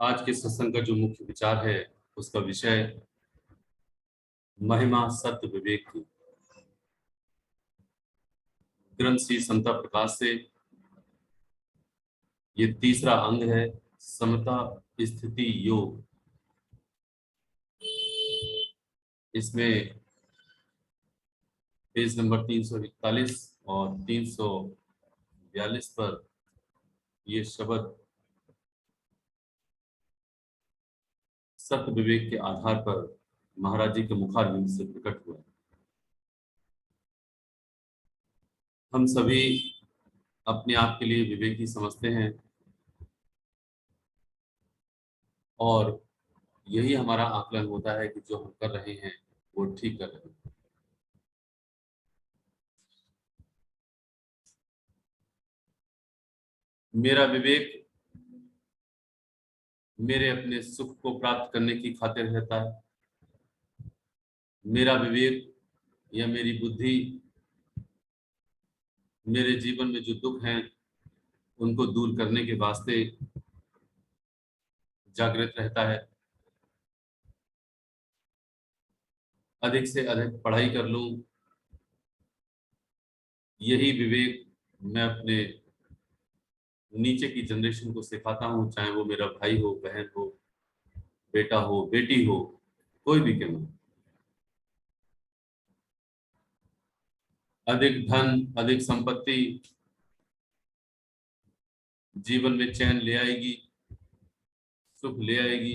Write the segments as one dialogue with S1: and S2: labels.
S1: आज के सत्संग का जो मुख्य विचार है उसका विषय महिमा सत्य विवेक की। ग्रंथ श्री समता प्रकाश से ये तीसरा अंग है, समता स्थिति योग। इसमें पेज नंबर 341 और 342 पर ये शब्द सत्य विवेक के आधार पर महाराज जी के मुखारविंद से प्रकट हुआ। हम सभी अपने आप के लिए विवेकी समझते हैं और यही हमारा आकलन होता है कि जो हम कर रहे हैं वो ठीक कर रहे हैं। मेरा विवेक मेरे अपने सुख को प्राप्त करने की खातिर रहता है। मेरा विवेक या मेरी बुद्धि मेरे जीवन में जो दुख हैं उनको दूर करने के वास्ते जागृत रहता है। अधिक से अधिक पढ़ाई कर लूं, यही विवेक मैं अपने नीचे की जनरेशन को सिखाता हूं, चाहे वो मेरा भाई हो, बहन हो, बेटा हो, बेटी हो, कोई भी क्यों हो। अधिक धन, अधिक संपत्ति जीवन में चैन ले आएगी, सुख ले आएगी,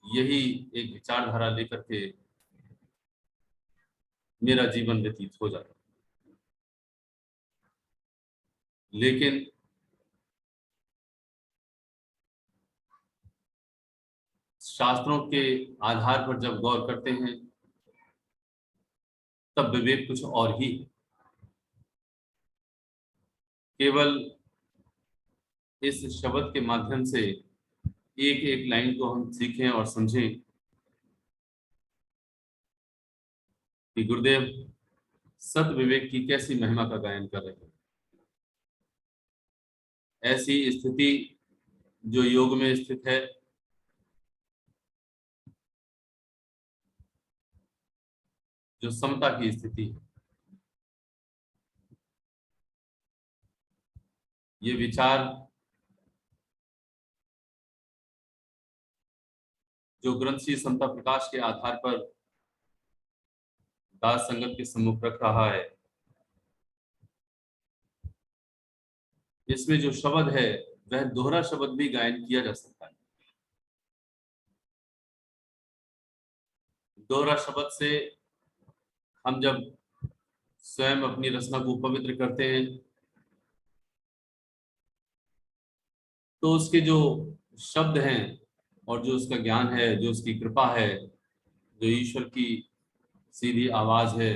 S1: यही एक विचारधारा लेकर के मेरा जीवन व्यतीत हो जाता है। लेकिन शास्त्रों के आधार पर जब गौर करते हैं तब विवेक कुछ और ही है। केवल इस शब्द के माध्यम से एक एक लाइन को हम सीखें और समझें कि गुरुदेव सत विवेक की कैसी महिमा का गायन कर रहे हैं। ऐसी स्थिति जो योग में स्थित है, जो समता की स्थिति है, ये विचार जो ग्रंथ श्री समता प्रकाश के आधार पर दास संगत के सम्मुख रख रहा है, इसमें जो शब्द है वह दोहरा शब्द भी गायन किया जा सकता है। दोहरा शब्द से हम जब स्वयं अपनी रचना को पवित्र करते हैं तो उसके जो शब्द हैं और जो उसका ज्ञान है, जो उसकी कृपा है, जो ईश्वर की सीधी आवाज है,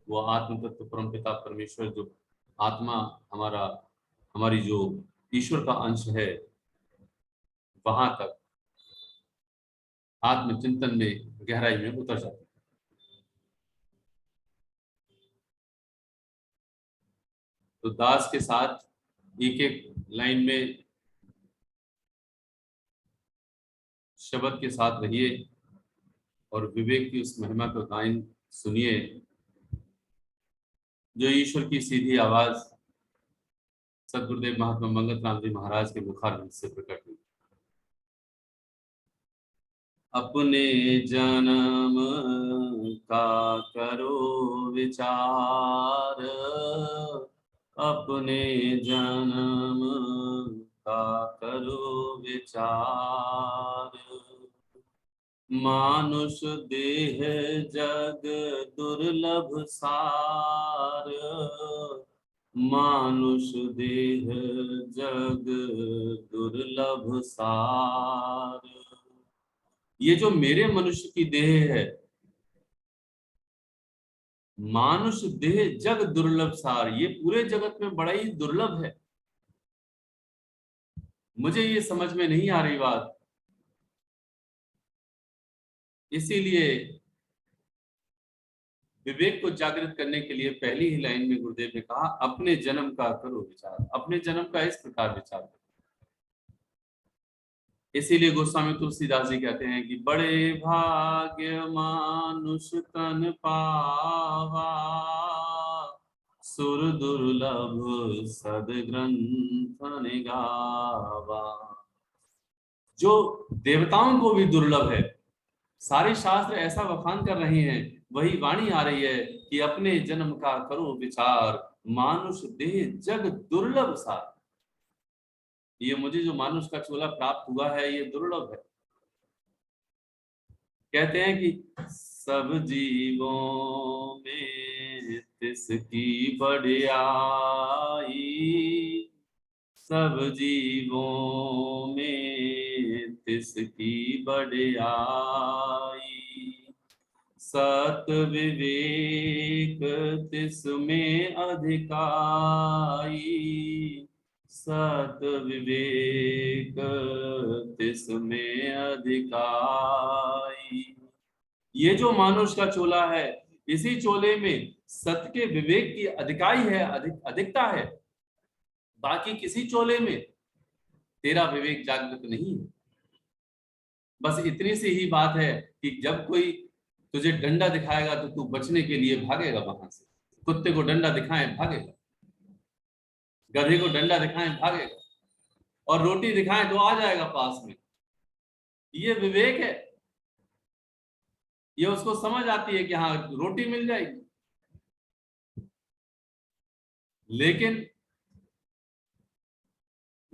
S1: वो आत्म तत्व परम पिता परमेश्वर जो आत्मा हमारा हमारी जो ईश्वर का अंश है, वहां तक आत्मचिंतन में गहराई में उतर जाता है। तो दास के साथ एक एक लाइन में शब्द के साथ रहिए और विवेक की उस महिमा का गायन सुनिए जो ईश्वर की सीधी आवाज सदगुरुदेव महात्मा मंगत राम जी महाराज के मुखारविंद से प्रकट हुई। अपने जन्म का करो विचार, अपने जन्म का करो विचार। मानुष देह जग दुर्लभ सार, मानुष देह जग दुर्लभ सार। ये जो मेरे मनुष्य की देह है, मानुष देह जग दुर्लभ सार, ये पूरे जगत में बड़ा ही दुर्लभ है। मुझे ये समझ में नहीं आ रही बात, इसीलिए विवेक को जागृत करने के लिए पहली ही लाइन में गुरुदेव ने कहा अपने जन्म का करो विचार। अपने जन्म का इस प्रकार विचार करो। इसीलिए गोस्वामी तुलसीदास जी कहते हैं कि बड़े भाग्य मानुष तन पावा, सुर दुर्लभ सदग्रंथ निगावा। जो देवताओं को भी दुर्लभ है, सारे शास्त्र ऐसा बखान कर रहे हैं, वही वाणी आ रही है कि अपने जन्म का करो विचार, मानुष देह जग दुर्लभ सार। ये मुझे जो मानुष का चोला प्राप्त हुआ है ये दुर्लभ है। कहते हैं कि सब जीवों में तिसकी बढ़ियाई, सब जीवों में तिसकी बढ़ियाई, सत विवेक तिसमें अधिकाई, सत विवेक तिसमें अधिकाई। ये जो मानुष का चोला है, इसी चोले में सत के विवेक की अधिकाई है, अधिकता है। बाकी किसी चोले में तेरा विवेक जागृत नहीं है। बस इतनी सी ही बात है कि जब कोई तुझे डंडा दिखाएगा तो तू बचने के लिए भागेगा वहां से। कुत्ते को डंडा दिखाएं भागेगा, गधे को डंडा दिखाएं भागेगा, और रोटी दिखाएं तो आ जाएगा पास में। ये विवेक है, ये उसको समझ आती है कि हाँ रोटी मिल जाएगी। लेकिन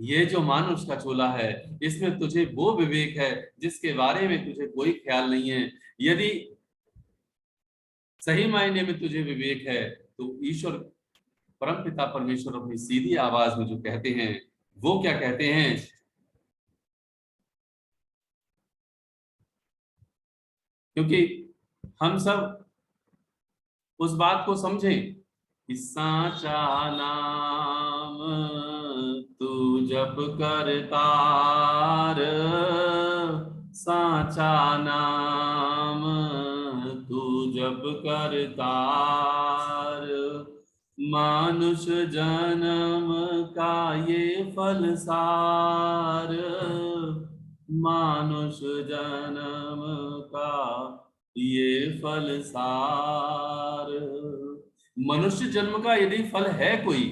S1: ये जो मानुष का चोला है, इसमें तुझे वो विवेक है जिसके बारे में तुझे कोई ख्याल नहीं है। यदि सही मायने में तुझे विवेक है तो ईश्वर परमपिता परमेश्वर अपनी सीधी आवाज में जो कहते हैं वो क्या कहते हैं, क्योंकि हम सब उस बात को समझें कि साचा नाम तू जप करतार, साचा नाम तू जप करतार, मानुष जन्म का ये फल सार, मानुष जन्म का ये फल सार। मनुष्य जन्म का यदि फल है कोई,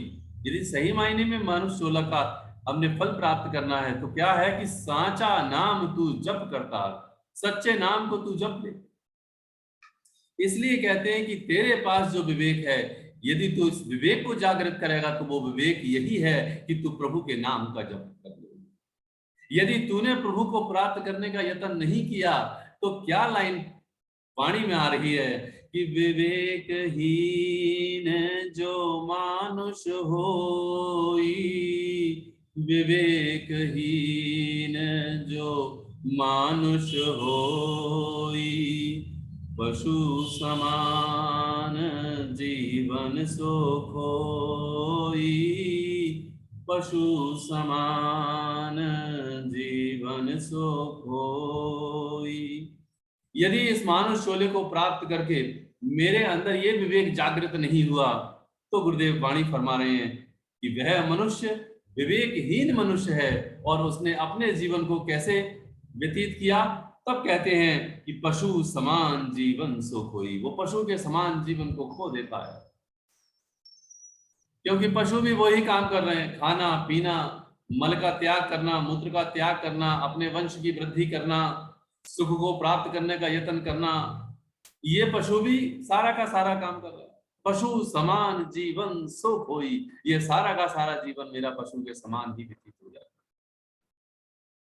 S1: यदि सही मायने में मनुष्य चोला का हमने फल प्राप्त करना है तो क्या है कि साचा नाम तू जप करता, सच्चे नाम को तू जप ले। इसलिए कहते हैं कि तेरे पास जो विवेक है, यदि तू इस विवेक को जागृत करेगा तो वो विवेक यही है कि तू प्रभु के नाम का जप कर ले। यदि तूने प्रभु को प्राप्त करने का यत्न नहीं किया तो क्या लाइन वाणी में आ रही है कि विवेकहीन जो मानुष होई, विवेकहीन जो मानुष होई, पशु समान जीवन सो खोई, पशु समान जीवन सो खोई। यदि इस मानुष चोले को प्राप्त करके मेरे अंदर ये विवेक जागृत नहीं हुआ तो गुरुदेव वाणी फरमा रहे हैं कि वह मनुष्य विवेकहीन मनुष्य है। और उसने अपने जीवन को कैसे व्यतीत किया, तब कहते हैं कि पशु समान जीवन सो खोई, वो पशु के समान जीवन को खो देता है। क्योंकि पशु भी वही काम कर रहे हैं, खाना पीना, मल का त्याग करना, मूत्र का त्याग करना, अपने वंश की वृद्धि करना, सुख को प्राप्त करने का यत्न करना, ये पशु भी सारा का सारा काम कर रहा है। पशु समान जीवन सो खोई, ये सारा का सारा जीवन मेरा पशु के समान ही व्यतीत हो जाए।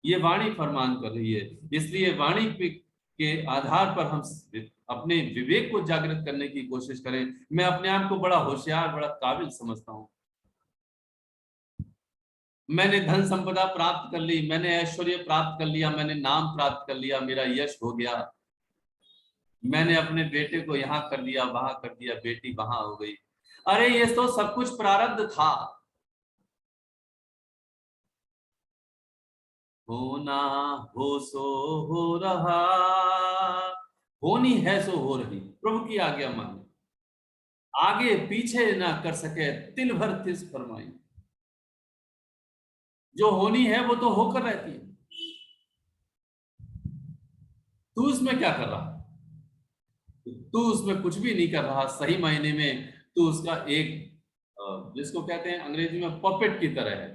S1: ये वाणी फरमान कर रही है। इसलिए वाणी के आधार पर हम अपने विवेक को जागृत करने की कोशिश करें। मैं अपने आप को बड़ा होशियार, बड़ा काबिल समझता हूं। मैंने धन संपदा प्राप्त कर ली, मैंने ऐश्वर्य प्राप्त कर लिया, मैंने नाम प्राप्त कर लिया, मेरा यश हो गया, मैंने अपने बेटे को यहाँ कर दिया, वहां कर दिया, बेटी वहां हो गई। अरे ये तो सब कुछ प्रारब्ध था। होना हो सो हो रहा, होनी है सो हो रही, प्रभु की आज्ञा माने, आगे पीछे ना कर सके तिल भर तिस फरमाई। जो होनी है वो तो होकर रहती है। तू उसमें क्या कर रहा, तू उसमें कुछ भी नहीं कर रहा, सही मायने में तू उसका एक जिसको कहते हैं अंग्रेजी में पपेट की तरह है।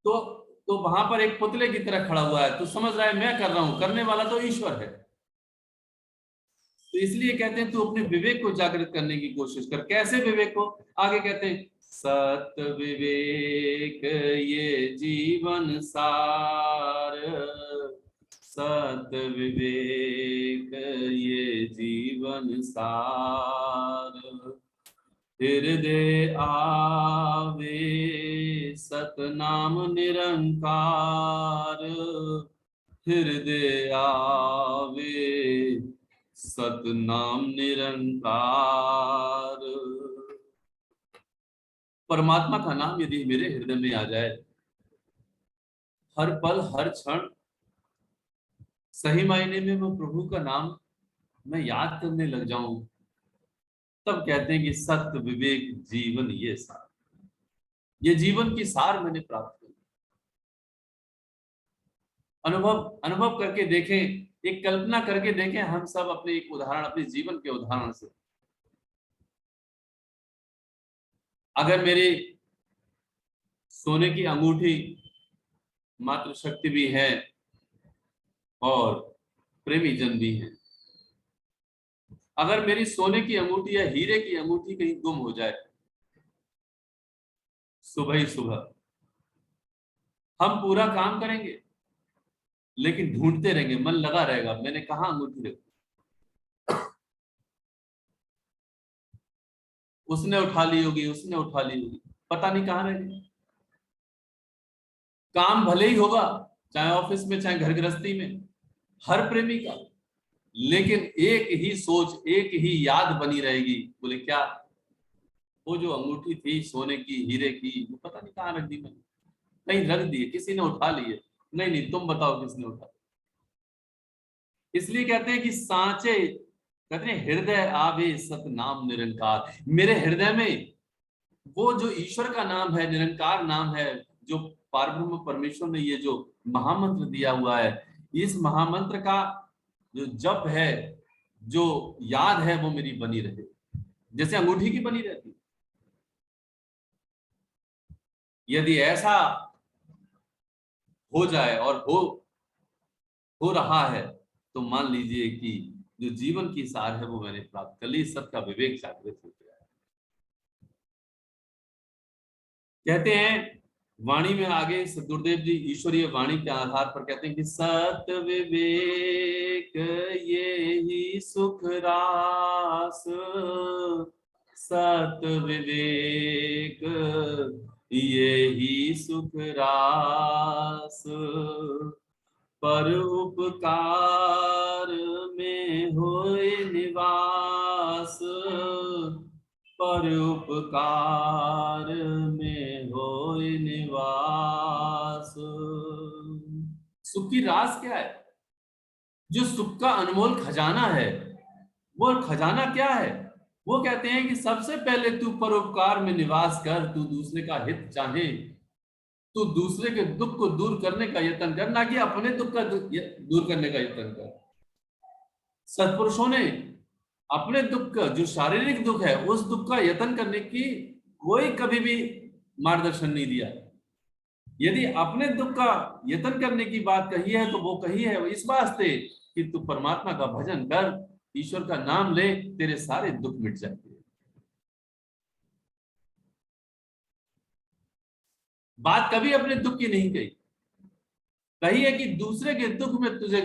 S1: तो तो वहां पर एक पुतले की तरह खड़ा हुआ है, तू समझ रहा है मैं कर रहा हूं, करने वाला तो ईश्वर है। तो इसलिए कहते हैं तू अपने विवेक को जागृत करने की कोशिश कर। कैसे विवेक को? आगे कहते हैं सत विवेक ये जीवन सार, सत विवेक ये जीवन सार, हृदय आवे सतनाम निरंकार, हृदय आवे सतनाम निरंकार। परमात्मा का नाम यदि मेरे हृदय में आ जाए, हर पल हर क्षण सही मायने में मैं प्रभु का नाम मैं याद करने लग जाऊं, तब कहते हैं कि सत्य विवेक जीवन ये सार, ये जीवन की सार मैंने प्राप्त की। अनुभव अनुभव करके देखें, एक कल्पना करके देखें हम सब अपने एक उदाहरण, अपने जीवन के उदाहरण से। अगर मेरी सोने की अंगूठी मात्र शक्ति भी है और प्रेमी जन भी है, अगर मेरी सोने की अंगूठी या हीरे की अंगूठी कहीं गुम हो जाए, सुबह ही सुबह हम पूरा काम करेंगे लेकिन ढूंढते रहेंगे, मन लगा रहेगा मैंने कहा अंगूठी रखी, उसने उठा ली होगी, उसने उठा ली होगी, पता नहीं कहां रह गई। काम भले ही होगा, चाहे ऑफिस में चाहे घर गृहस्थी में, हर प्रेमी का, लेकिन एक ही सोच, एक ही याद बनी रहेगी। बोले क्या? वो जो अंगूठी थी सोने की हीरे की, वो पता नहीं कहाँ रख दी मैंने, कहीं रख दी, किसी ने उठा ली है। नहीं नहीं, तुम बताओ किसने उठा। इसलिए कहते हैं कि सांचे, कहते हैं हृदय आवे सत नाम निरंकार। मेरे हृदय में वो जो ईश्वर का नाम है, निरंकार नाम है, जो पारब्रह्म परमेश्वर ने ये जो महामंत्र दिया हुआ है, इस महामंत्र का जो जप है, जो याद है, वो मेरी बनी रहे, जैसे अंगूठी की बनी रहती। यदि ऐसा हो जाए और हो रहा है, तो मान लीजिए कि जो जीवन की सार है वो मैंने प्राप्त कर ली, सबका विवेक जागृत हो गया है। कहते हैं वाणी में आगे सदगुरुदेव जी ईश्वरीय वाणी के आधार पर कहते हैं कि सत विवेक ये ही सुख रास, सत विवेक ये ही सुख रास, पर उपकार में होए निवास, पर उपकार में होए निवास। सुख की रास क्या है? जो सुख का अनमोल खजाना है, वो खजाना क्या है? वो कहते हैं कि सबसे पहले तू परोपकार में निवास कर, तू दूसरे का हित चाहे, तू दूसरे के दुख को दूर करने का यत्न कर, ना कि अपने दुख का दूर करने का यत्न कर। सत्पुरुषों ने अपने दुख का, जो शारीरिक दुख है, उस दुख का यत्न करने की कोई कभी भी मार्गदर्शन नहीं दिया। यदि अपने दुख का यत्न करने की बात कही है तो वो कही है इस वास्ते कि तू परमात्मा का भजन कर, ईश्वर का नाम ले, तेरे सारे दुख मिट जाएंगे। बात कभी अपने दुख की नहीं कही, कही है कि दूसरे के दुख में तुझे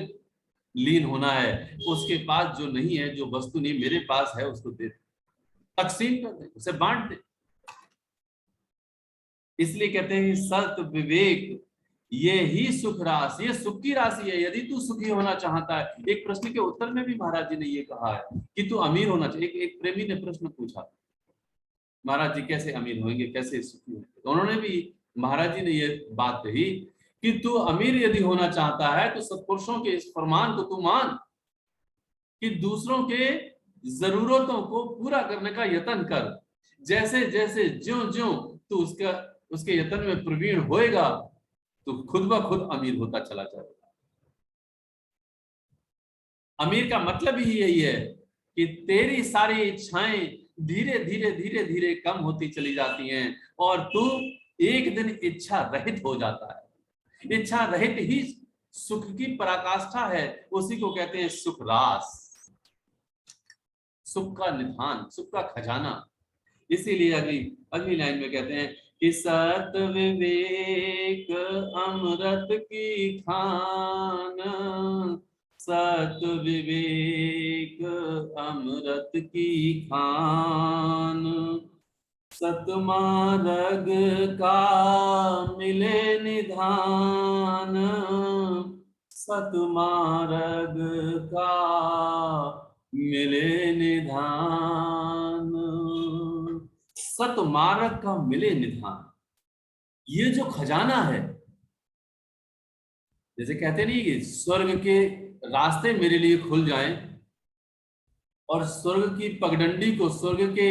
S1: लीन होना है, उसके पास जो नहीं है, जो वस्तु नहीं मेरे पास है, उसको दे, तकसीम कर दे, उसे बांट दे। इसलिए कहते हैं सत विवेक ये ही सुख राशि, ये सुख की राशि है। यदि तू सुखी होना चाहता है, एक प्रश्न के उत्तर में भी महाराज जी ने ये कहा है कि तू अमीर होना चाहिए। एक प्रेमी ने प्रश्न पूछा, महाराज जी कैसे अमीर होंगे, कैसे सुखी होंगे? तो उन्होंने भी, महाराज जी ने ये बात कही कि तू अमीर यदि होना चाहता है तो सत्पुरुषों के इस फरमान को तू मान कि दूसरों के जरूरतों को पूरा करने का यत्न कर। जैसे जैसे ज्यों ज्यों तू उसके यत्न में प्रवीण होएगा, तो खुद ब खुद अमीर होता चला जाएगा। अमीर का मतलब ही यही है कि तेरी सारी इच्छाएं धीरे धीरे धीरे धीरे कम होती चली जाती हैं और तू एक दिन इच्छा रहित हो जाता है। इच्छा रहित ही सुख की पराकाष्ठा है, उसी को कहते हैं सुख रास, सुख का निधान, सुख का खजाना। इसीलिए अगली अगली लाइन में कहते हैं कि सत विवेक अमृत की खान, सत विवेक अमृत की खान, सतमार्ग का मिले निधान, सतमार्ग का मिले निधान, सतमार्ग का मिले निधान। ये जो खजाना है, जैसे कहते नहीं कि स्वर्ग के रास्ते मेरे लिए खुल जाएं और स्वर्ग की पगडंडी को, स्वर्ग के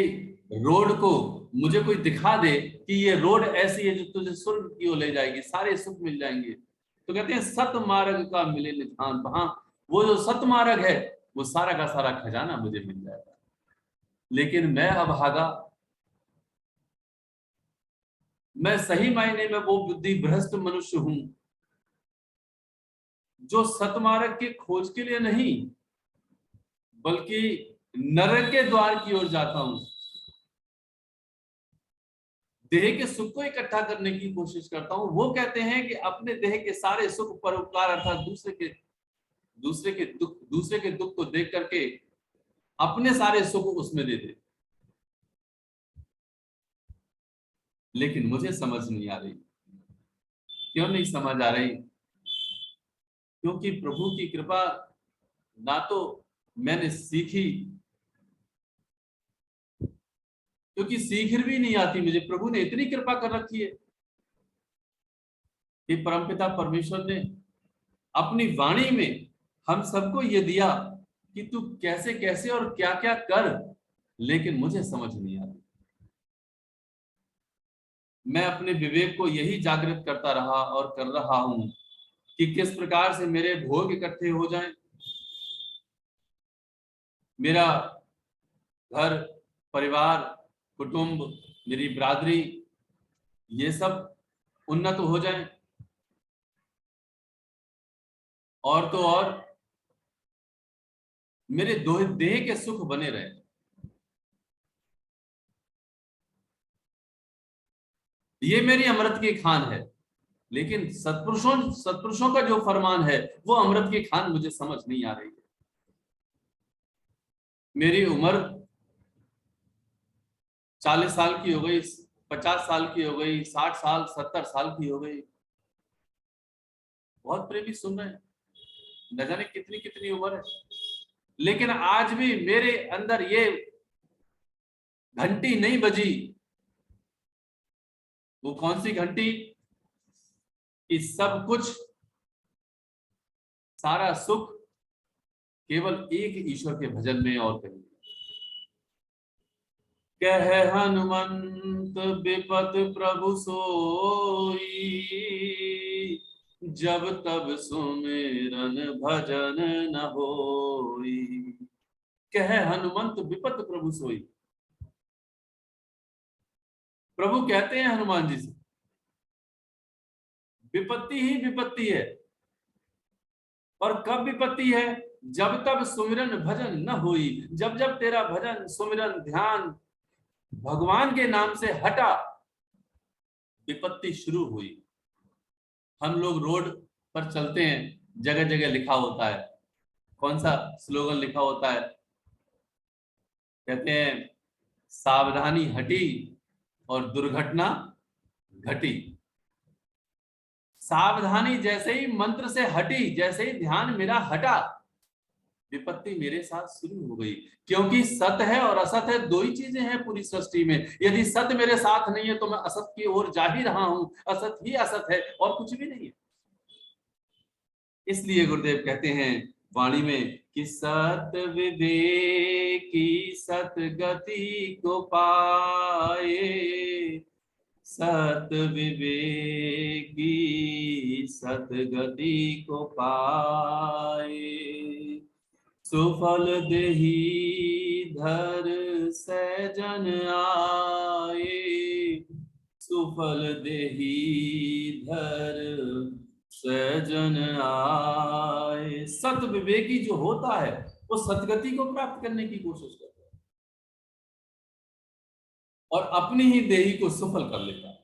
S1: रोड को मुझे कोई दिखा दे कि ये रोड ऐसी है जो तुझे स्वर्ग की ओर ले जाएगी, सारे सुख मिल जाएंगे, तो कहते हैं सतमार्ग का मिले निधान। वहां वो जो सतमार्ग है वो सारा का सारा खजाना मुझे मिल जाएगा। लेकिन मैं अभागा, मैं सही मायने में वो बुद्धि भ्रष्ट मनुष्य हूं जो सतमार्ग के खोज के लिए नहीं बल्कि नरक के द्वार की ओर जाता हूं। देह के सुख को इकट्ठा करने की कोशिश करता हूं। वो कहते हैं कि अपने देह के सारे सुख परोपकार अर्थात दूसरे के दुख को देख करके अपने सारे सुख उसमें दे दे। लेकिन मुझे समझ नहीं आ रही। क्यों नहीं समझ आ रही? क्योंकि प्रभु की कृपा ना तो मैंने सीखी, क्योंकि सीख भी नहीं आती मुझे। प्रभु ने इतनी कृपा कर रखी है कि परमपिता परमेश्वर ने अपनी वाणी में हम सबको ये दिया कि तू कैसे कैसे और क्या क्या कर, लेकिन मुझे समझ नहीं आ रही। मैं अपने विवेक को यही जागृत करता रहा और कर रहा हूं कि किस प्रकार से मेरे भोग इकट्ठे हो जाएं, मेरा घर परिवार कुटुंब मेरी बिरादरी ये सब उन्नत हो जाएं, और तो और मेरे देह के सुख बने रहे। ये मेरी अमृत की खान है। लेकिन सत्पुरुषों का जो फरमान है वो अमृत की खान मुझे समझ नहीं आ रही है। मेरी उम्र 40 साल की हो गई, 50 साल की हो गई, 60 साल 70 साल की हो गई। बहुत प्रेमी सुन रहे हैं, न जाने कितनी कितनी उम्र है, लेकिन आज भी मेरे अंदर ये घंटी नहीं बजी। वो कौन सी घंटी? कि सब कुछ, सारा सुख केवल एक ईश्वर के भजन में और कहीं। कह हनुमंत विपत प्रभु सोई, जब तब सुमिरन भजन न होई। कह हनुमंत विपत प्रभु सोई। प्रभु कहते हैं हनुमान जी से विपत्ति ही विपत्ति है। और कब विपत्ति है? जब तब सुमिरन भजन न हुई। जब जब तेरा भजन सुमिरन ध्यान भगवान के नाम से हटा, विपत्ति शुरू हुई। हम लोग रोड पर चलते हैं, जगह जगह लिखा होता है, कौन सा स्लोगन लिखा होता है? कहते हैं सावधानी हटी और दुर्घटना घटी। सावधानी जैसे ही मंत्र से हटी, जैसे ही ध्यान मेरा हटा, विपत्ति मेरे साथ शुरू हो गई। क्योंकि सत है और असत है, दो ही चीजें हैं पूरी सृष्टि में। यदि सत मेरे साथ नहीं है तो मैं असत की ओर जा ही रहा हूं। असत ही असत है और कुछ भी नहीं है। इसलिए गुरुदेव कहते हैं वाणी में कि सत विवेकी सत गति को पाए, सत विवेकी सत गति को पाए, सुफल देहि धर सैजन आए, सुफल देहि धर सैजन आए। सत विवेकी जो होता है वो सतगति को प्राप्त करने की कोशिश करता है और अपनी ही देही को सफल कर लेता है।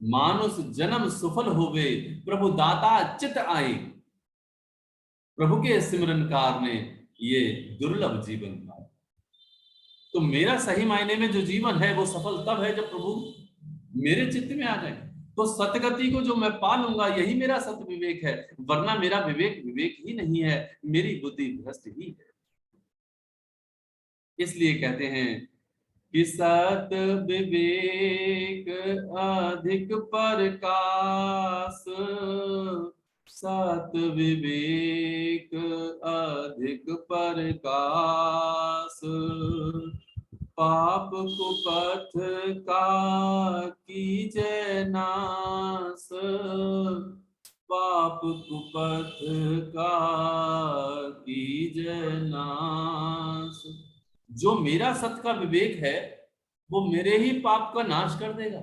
S1: मानुष जन्म सफल होवे, प्रभु दाता चित आए। प्रभु के सिमरन कार ने ये दुर्लभ जीवन का। तो मेरा सही मायने में जो जीवन है वो सफल तब है जब प्रभु मेरे चित्त में आ जाए। तो सतगति को जो मैं पा लूंगा यही मेरा सत विवेक है, वरना मेरा विवेक विवेक ही नहीं है, मेरी बुद्धि भ्रष्ट ही है। इसलिए कहते हैं कि सत विवेक अधिक प्रकाश, सत विवेक अधिक प्रकाश। पाप कुपथ का कीजय नाश, पाप कुपथ का कीजय नाश। जो मेरा सत का विवेक है वो मेरे ही पाप का नाश कर देगा।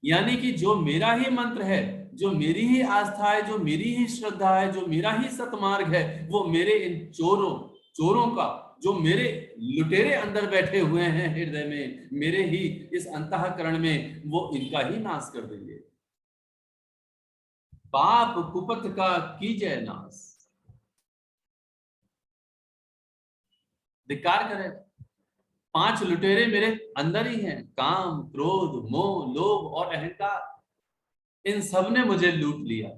S1: यानी कि जो मेरा ही मंत्र है, जो मेरी ही आस्था है, जो मेरी ही श्रद्धा है, जो मेरा ही सतमार्ग है, वो मेरे इन चोरों का, जो मेरे लुटेरे अंदर बैठे हुए हैं हृदय में, मेरे ही इस अंतःकरण में, वो इनका ही नाश कर देंगे। पाप कुपथ का कीजय नाश। धिक्कार करे, 5 लुटेरे मेरे अंदर ही हैं, काम, क्रोध, मोह, लोभ और अहंकार। इन सब ने मुझे लूट लिया।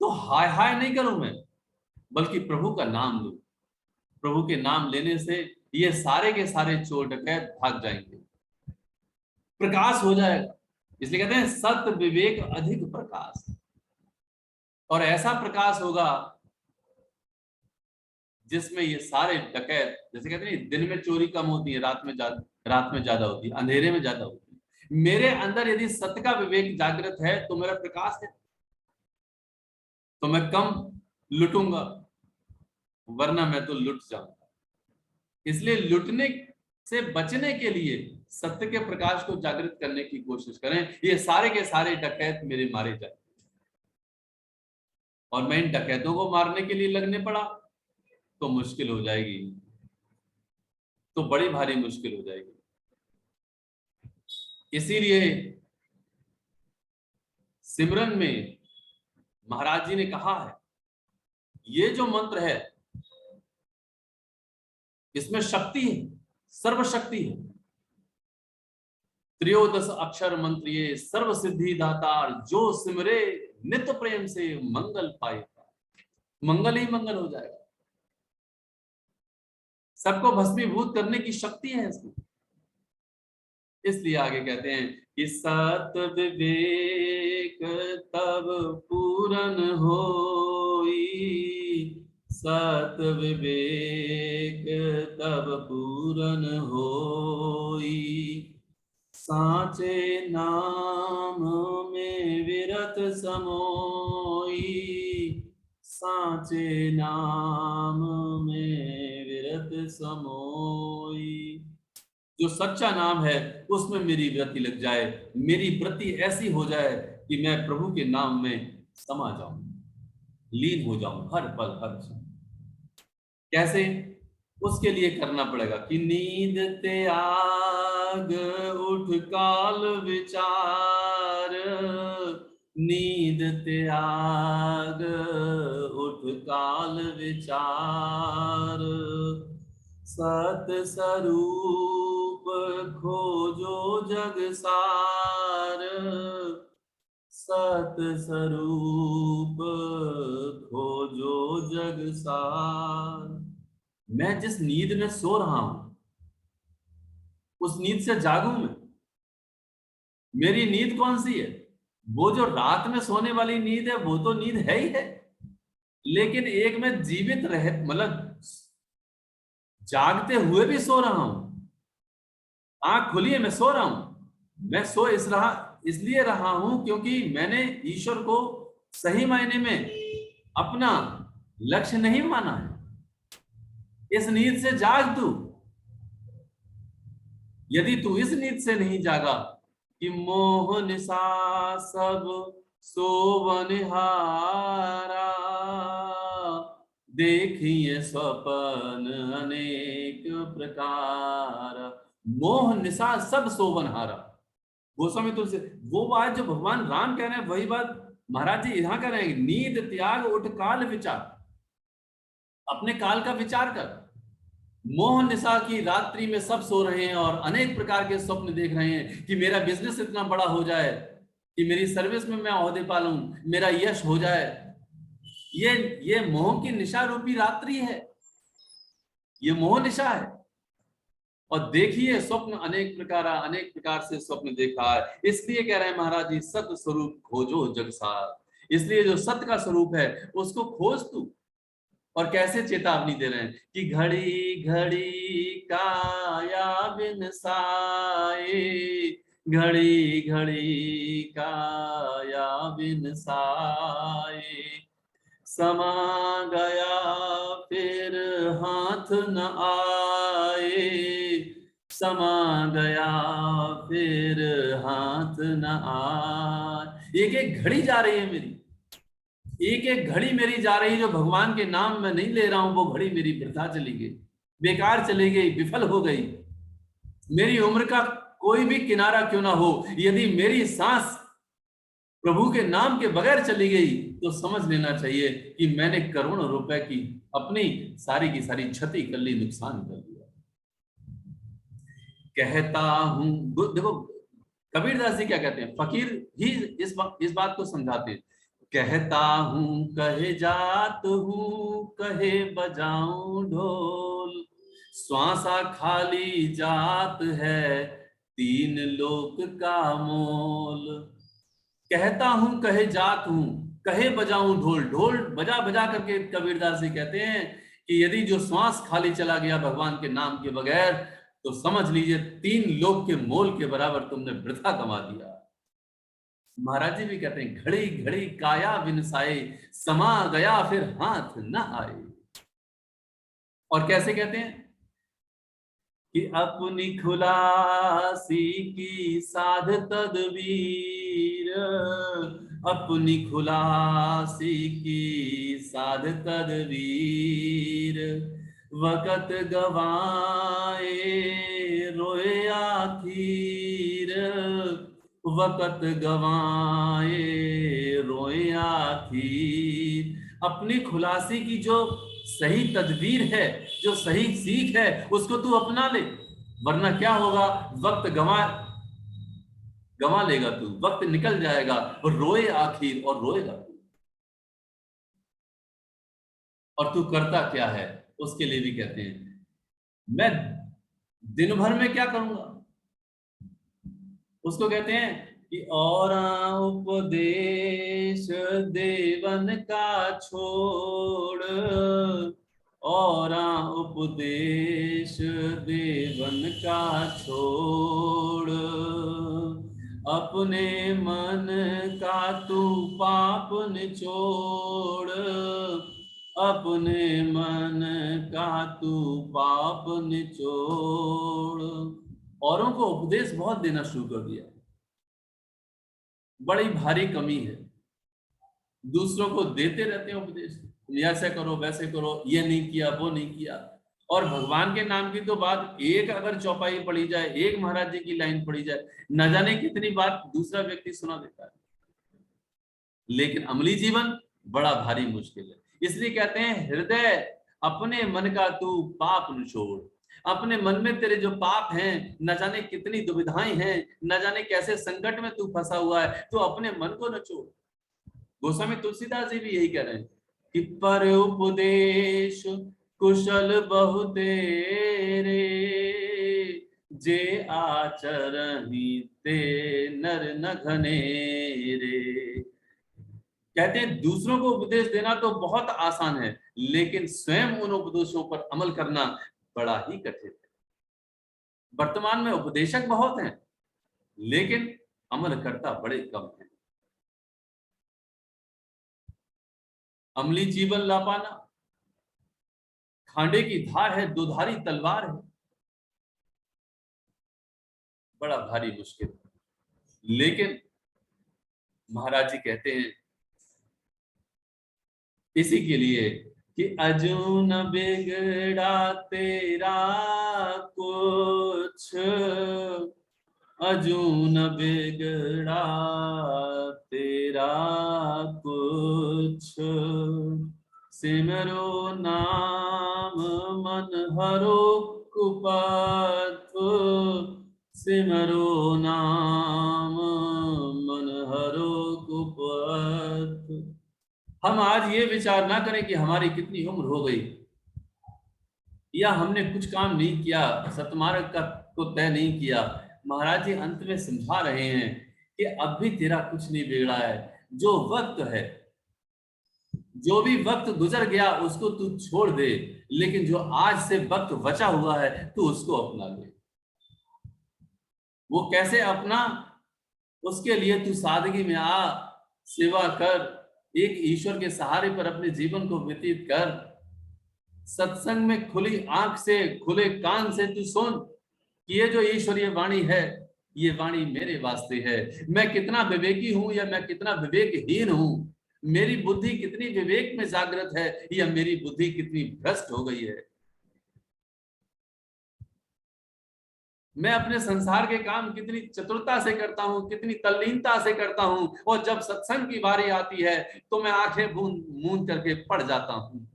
S1: तो हाय हाय नहीं करूं मैं, बल्कि प्रभु का नाम लूं। प्रभु के नाम लेने से ये सारे के सारे चोर डकैत भाग जाएंगे, प्रकाश हो जाएगा। इसलिए कहते हैं सत विवेक अधिक प्रकाश। और ऐसा प्रकाश होगा जिसमें ये सारे डकैत, जैसे कहते हैं दिन में चोरी कम होती है, रात में ज्यादा होती है, अंधेरे में ज्यादा होती है। मेरे अंदर यदि सत्य का विवेक जागृत है तो मेरा प्रकाश है, तो मैं कम लुटूंगा, वरना मैं तो लुट जाऊंगा। इसलिए लुटने से बचने के लिए सत्य के प्रकाश को जागृत करने की कोशिश करें। ये सारे के सारे डकैत मेरे मारे जाए। और मैं इन डकैतों को मारने के लिए लगने पड़ा तो मुश्किल हो जाएगी, तो बड़ी भारी मुश्किल हो जाएगी। इसीलिए सिमरन में महाराज जी ने कहा है, ये जो मंत्र है इसमें शक्ति है, सर्वशक्ति है। त्रयोदश अक्षर मंत्र ये सर्व सिद्धि दातार, जो सिमरे नित प्रेम से मंगल पाएगा। मंगल ही मंगल हो जाएगा। सबको भस्मीभूत करने की शक्ति है इसमें। इसलिए आगे कहते हैं कि सत विवेक तब पूरन होई, सत विवेक तब पूरन होई। साचे नाम में विरत समोई, साचे नाम में विरत समोई। जो सच्चा नाम है उसमें मेरी वृत्ति लग जाए, मेरी वृत्ति ऐसी हो जाए कि मैं प्रभु के नाम में समा जाऊं, लीन हो जाऊं हर पल हर क्षण। कैसे? उसके लिए करना पड़ेगा कि नींद त्याग उठ काल विचार, नींद त्याग उठ काल विचार। सत स्वरूप खोजो जग सार, सत स्वरूप खोजो जग सार। मैं जिस नींद में सो रहा हूं उस नींद से जागूं मैं। मेरी नींद कौन सी है? वो जो रात में सोने वाली नींद है वो तो नींद है ही है, लेकिन एक मैं जीवित रह, मतलब जागते हुए भी सो रहा हूं। आंख खुली है, मैं सो रहा हूं। मैं सो इसलिए रहा हूं क्योंकि मैंने ईश्वर को सही मायने में अपना लक्ष्य नहीं माना है। इस नींद से जाग तू। यदि तू इस नींद से नहीं जागा कि मोह निशा सब सोवनहारा, देखिए स्वपन अनेक प्रकार, मोह निशा सब सोवनहारा। गोस्वामी तुलसी, वो बात जो भगवान राम कह रहे हैं वही बात महाराज जी यहाँ कह रहे हैं। नींद त्याग उठ काल विचार, अपने काल का विचार कर। मोह निशा की रात्रि में सब सो रहे हैं और अनेक प्रकार के स्वप्न देख रहे हैं कि मेरा बिजनेस इतना बड़ा हो जाए, कि मेरी सर्विस में मैं ओहदे पा लूं, मेरा यश हो जाए। ये मोह की निशा रूपी रात्रि है, ये मोह निशा है। और देखिए स्वप्न अनेक प्रकार से स्वप्न देखा है। इसलिए कह रहे हैं महाराज जी, सत्य स्वरूप खोजो जगसार। इसलिए जो सत्य का स्वरूप है उसको खोज तू। और कैसे चेतावनी दे रहे हैं कि घड़ी घड़ी काया बिन साए, घड़ी घड़ी काया बिन साए, समा गया फिर हाथ न आए, समा गया फिर हाथ न आए। एक एक घड़ी जा रही है मेरी, एक एक घड़ी मेरी जा रही, जो भगवान के नाम में नहीं ले रहा हूं वो घड़ी मेरी वृथा चली गई, बेकार चली गई, विफल हो गई। मेरी उम्र का कोई भी किनारा क्यों ना हो, यदि मेरी सांस प्रभु के नाम के बगैर चली गई तो समझ लेना चाहिए कि मैंने करोड़ों रुपए की अपनी सारी की सारी क्षति कर ली, नुकसान कर दिया। कहता हूं, देखो कबीरदास जी क्या कहते हैं, फकीर ही इस बात को समझाते हैं। कहता हूं कहे जात हूं, कहे बजाऊं ढोल, श्वासा खाली जात है, तीन लोक का मोल। कहता हूं कहे जात हूं, कहे बजाऊं ढोल, ढोल बजा बजा करके कबीरदास जी कहते हैं कि यदि जो श्वास खाली चला गया भगवान के नाम के बगैर तो समझ लीजिए तीन लोक के मोल के बराबर तुमने वृथा कमा दिया। महाराज जी भी कहते हैं घड़ी घड़ी काया विनसाए, समा गया फिर हाथ न आए। और कैसे कहते हैं कि अपनी खुलासी की साध तदबीर, अपनी खुलासी की साध तदबीर, वक़्त गवाए रोए आखिर, वक़्त गवाए रोए आखिर। अपनी खुलासी की जो सही तदबीर है, जो सही सीख है, उसको तू अपना ले, वरना क्या होगा, वक्त गंवा लेगा तू, वक्त निकल जाएगा और रोए आखिर, और रोएगा तू। और तू करता क्या है उसके लिए भी कहते हैं, मैं दिन भर में क्या करूंगा, उसको कहते हैं कि और उपदेश देवन का छोड़, और उपदेश देवन का छोड़, अपने मन का तू पाप निचोड़, अपने मन का तू पाप निचोड़। औरों को उपदेश बहुत देना शुरू कर दिया, बड़ी भारी कमी है। दूसरों को देते रहते हैं उपदेश, ऐसे करो वैसे करो, ये नहीं किया वो नहीं किया। और भगवान के नाम की तो बात एक अगर चौपाई पढ़ी जाए, एक महाराज जी की लाइन पढ़ी जाए, न जाने कितनी बात दूसरा व्यक्ति सुना देता है। लेकिन अमली जीवन बड़ा भारी मुश्किल है। इसलिए कहते हैं हृदय अपने मन का तू पाप निचोड़। अपने मन में तेरे जो पाप हैं, न जाने कितनी दुविधाएं हैं, न जाने कैसे संकट में तू फंसा हुआ है, तो अपने मन को नचोड़। गोस्वामी तुलसीदास जी भी यही कह रहे हैं कि पर उपदेश कुशल बहु तेरे, जे आचरहि ते नर न घनेरे। कहते हैं दूसरों को उपदेश देना तो बहुत आसान है, लेकिन स्वयं उन उपदेशों पर अमल करना बड़ा ही कठिन है। वर्तमान में उपदेशक बहुत हैं, लेकिन अमल करता बड़े कम है। अमली जीवन ला पाना खांडे की धार है, दुधारी तलवार है, बड़ा भारी मुश्किल। लेकिन महाराज जी कहते हैं इसी के लिए कि अजू न बिगड़ा तेरा कुछ, अजू न बिगड़ा तेरा कुछ, सिमरो नाम मन हरो कुपथ, सिमरो नाम मन हरो कुपथ। हम आज ये विचार ना करें कि हमारी कितनी उम्र हो गई या हमने कुछ काम नहीं किया, सतमार्ग का को तय नहीं किया। महाराज जी अंत में समझा रहे हैं कि अब भी तेरा कुछ नहीं बिगड़ा है। जो वक्त है, जो भी वक्त गुजर गया उसको तू छोड़ दे, लेकिन जो आज से वक्त बचा हुआ है तू उसको अपना ले। वो कैसे अपना? उसके लिए तू सादगी में आ, सेवा कर, एक ईश्वर के सहारे पर अपने जीवन को व्यतीत कर। सत्संग में खुली आंख से, खुले कान से तू सुन कि ये जो ईश्वरीय वाणी है, ये वाणी मेरे वास्ते है। मैं कितना विवेकी हूं या मैं कितना विवेकहीन हूं, मेरी बुद्धि कितनी विवेक में जागृत है या मेरी बुद्धि कितनी भ्रष्ट हो गई है। मैं अपने संसार के काम कितनी चतुरता से करता हूँ, कितनी तल्लीनता से करता हूँ, और जब सत्संग की बारी आती है तो मैं आंखें मूंद करके पड़ जाता हूँ,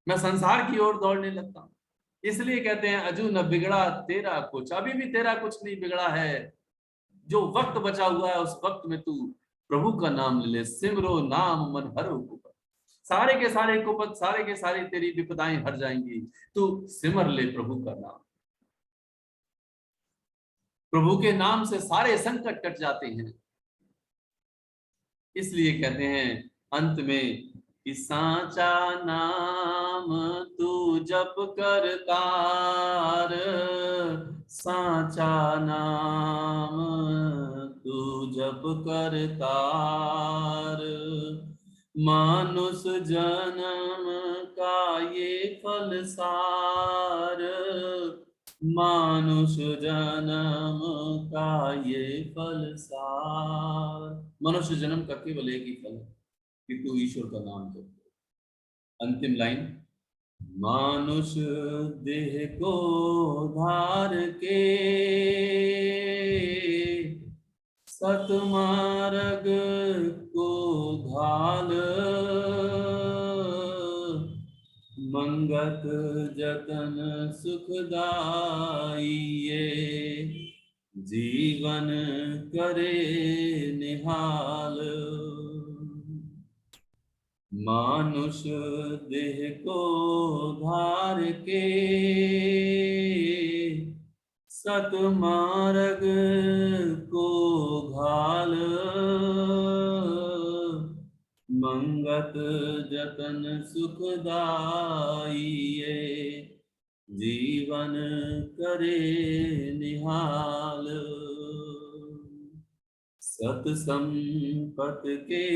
S1: मैं संसार की ओर दौड़ने लगता हूँ। इसलिए कहते हैं अजू न बिगड़ा तेरा कुछ, अभी भी तेरा कुछ नहीं बिगड़ा है। जो वक्त बचा हुआ है उस वक्त में तू प्रभु का नाम ले ले, सिमरो नाम मन हरो कुपथ। सारे के सारे कुपथ, सारे के सारे तेरी विपदाएं हट जाएंगी, तू सिमर ले प्रभु का नाम। प्रभु के नाम से सारे संकट कट जाते हैं। इसलिए कहते हैं अंत में कि सांचा नाम तू जप कर तार, सांचा नाम तू जप कर तार, मानुष जन्म का ये फल सार, मानुष जन्म का ये फल सार। मनुष्य जन्म का केवल एक ही फल है कि तू ईश्वर का नाम जप। अंतिम लाइन, मानुष देह को धार के सतमार्ग को घाल, मंगत जतन सुखदाई ये जीवन करे निहाल। मानुष देह को धार के सतमार्ग को घाल, मंगत जतन सुखदाई ये जीवन करे निहाल। सत संपत के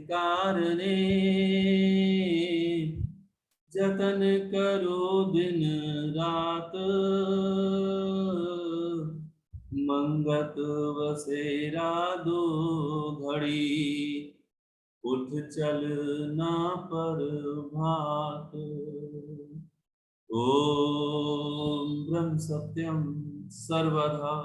S1: कारणे जतन करो दिन रात, मंगत वसेरा दो घड़ी उठ चलना पर भात। ओम ब्रह्म सत्यम सर्वधा